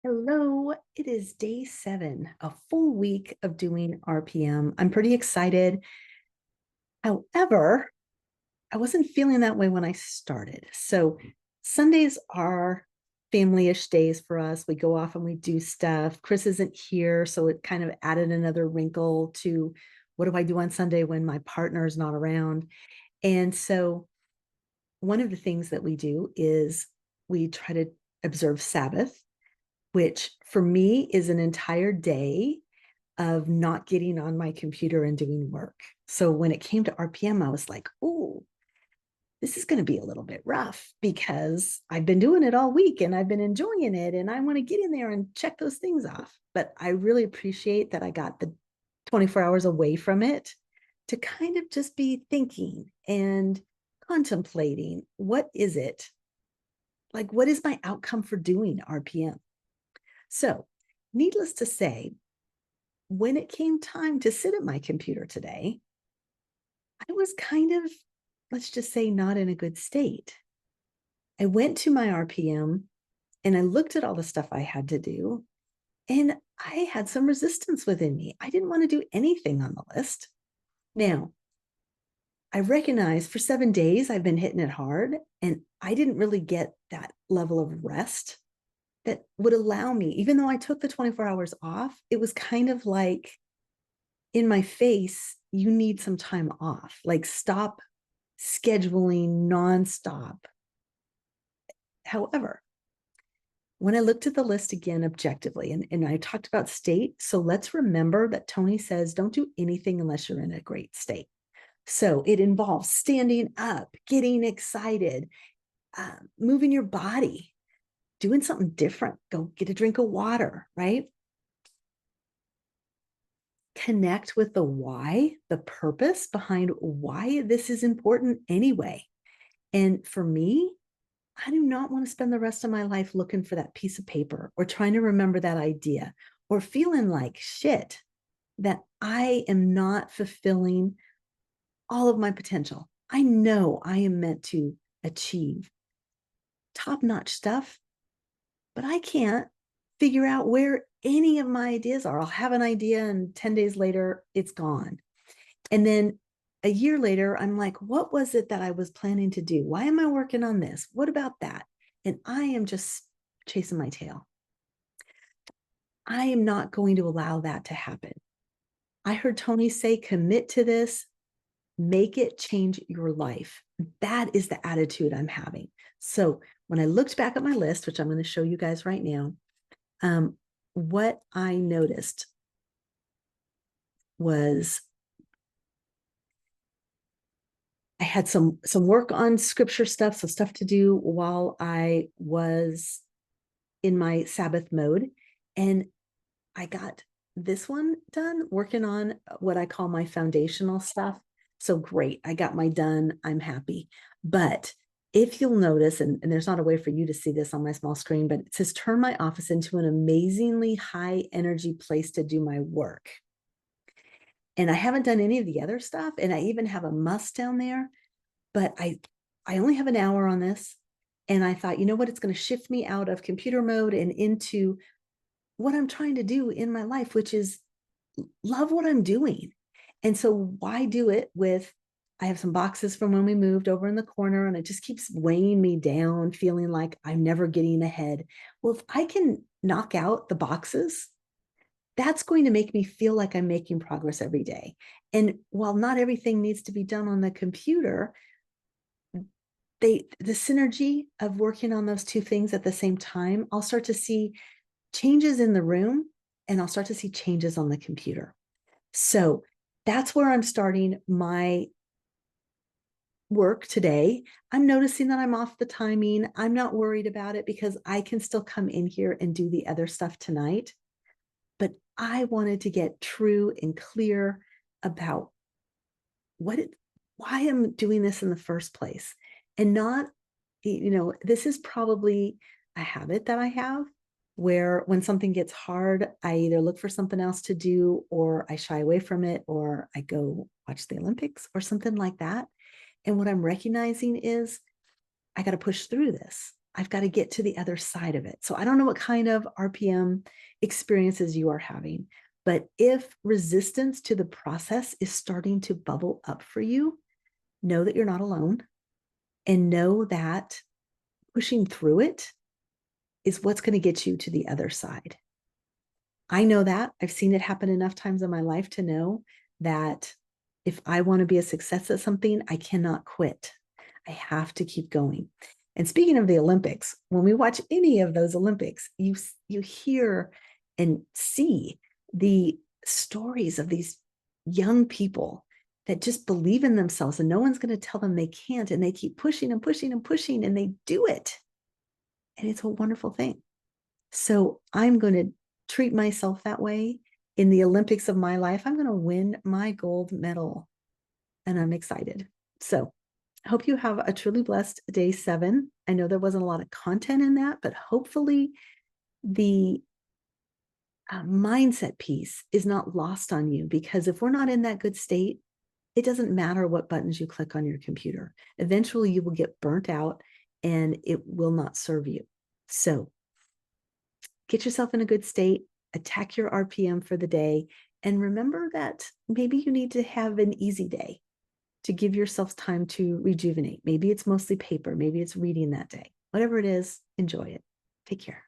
Hello, it is day 7, a full week of doing RPM. I'm pretty excited. However, I wasn't feeling that way when I started. So, Sundays are family-ish days for us. We go off and we do stuff. Chris isn't here, so it kind of added another wrinkle to what do I do on Sunday when my partner is not around. And so, one of the things that we do is we try to observe Sabbath, which for me is an entire day of not getting on my computer and doing work. So when it came to RPM, I was like, oh, this is going to be a little bit rough because I've been doing it all week and I've been enjoying it. And I want to get in there and check those things off. But I really appreciate that I got the 24 hours away from it to kind of just be thinking and contemplating what is it? Like, what is my outcome for doing RPM? So, needless to say, when it came time to sit at my computer today, I was kind of, let's just say, not in a good state. I went to my RPM and I looked at all the stuff I had to do, and I had some resistance within me. I didn't want to do anything on the list. Now, I recognize for 7 days I've been hitting it hard, and I didn't really get that level of rest that would allow me, even though I took the 24 hours off, it was kind of like in my face, you need some time off. Like, stop scheduling nonstop. However, when I looked at the list again objectively, and I talked about state, so let's remember that Tony says don't do anything unless you're in a great state. So it involves standing up, getting excited, moving your body, doing something different. Go get a drink of water, right? Connect with the why, the purpose behind why this is important anyway. And for me, I do not want to spend the rest of my life looking for that piece of paper or trying to remember that idea or feeling like shit that I am not fulfilling all of my potential. I know I am meant to achieve top notch stuff, but I can't figure out where any of my ideas are. I'll have an idea and 10 days later, it's gone. And then a year later, I'm like, what was it that I was planning to do? Why am I working on this? What about that? And I am just chasing my tail. I am not going to allow that to happen. I heard Tony say, commit to this, make it change your life. That is the attitude I'm having. So when I looked back at my list, which I'm going to show you guys right now, what I noticed was I had some work on scripture stuff, so stuff to do while I was in my Sabbath mode. And I got this one done, working on what I call my foundational stuff. So great. I got my done. I'm happy. But if you'll notice, and there's not a way for you to see this on my small screen, but it says turn my office into an amazingly high energy place to do my work. And I haven't done any of the other stuff. And I even have a must down there, but I only have an hour on this. And I thought, you know what? It's going to shift me out of computer mode and into what I'm trying to do in my life, which is love what I'm doing. And so why do it with, I have some boxes from when we moved over in the corner, and it just keeps weighing me down, feeling like I'm never getting ahead. Well, if I can knock out the boxes, that's going to make me feel like I'm making progress every day. And while not everything needs to be done on the computer, the synergy of working on those two things at the same time, I'll start to see changes in the room, and I'll start to see changes on the computer. So that's where I'm starting my work today. I'm noticing that I'm off the timing. I'm not worried about it because I can still come in here and do the other stuff tonight. But I wanted to get true and clear about why I'm doing this in the first place. And not, this is probably a habit that I have where when something gets hard, I either look for something else to do or I shy away from it or I go watch the Olympics or something like that. And what I'm recognizing is I got to push through this. I've got to get to the other side of it. So I don't know what kind of RPM experiences you are having, but if resistance to the process is starting to bubble up for you, know that you're not alone, and know that pushing through it is what's going to get you to the other side. I know that. I've seen it happen enough times in my life to know that if I want to be a success at something, I cannot quit. I have to keep going. And speaking of the Olympics, when we watch any of those Olympics, you hear and see the stories of these young people that just believe in themselves and no one's going to tell them they can't, and they keep pushing and pushing and pushing, and they do it. And it's a wonderful thing. So I'm going to treat myself that way in the Olympics of my life. I'm going to win my gold medal, and I'm excited. So I hope you have a truly blessed day 7. I know there wasn't a lot of content in that, but hopefully the mindset piece is not lost on you, because if we're not in that good state, it doesn't matter what buttons you click on your computer. Eventually you will get burnt out and it will not serve you. So get yourself in a good state, attack your RPM for the day, and remember that maybe you need to have an easy day to give yourself time to rejuvenate. Maybe it's mostly paper, maybe it's reading that day. Whatever it is, enjoy it. Take care.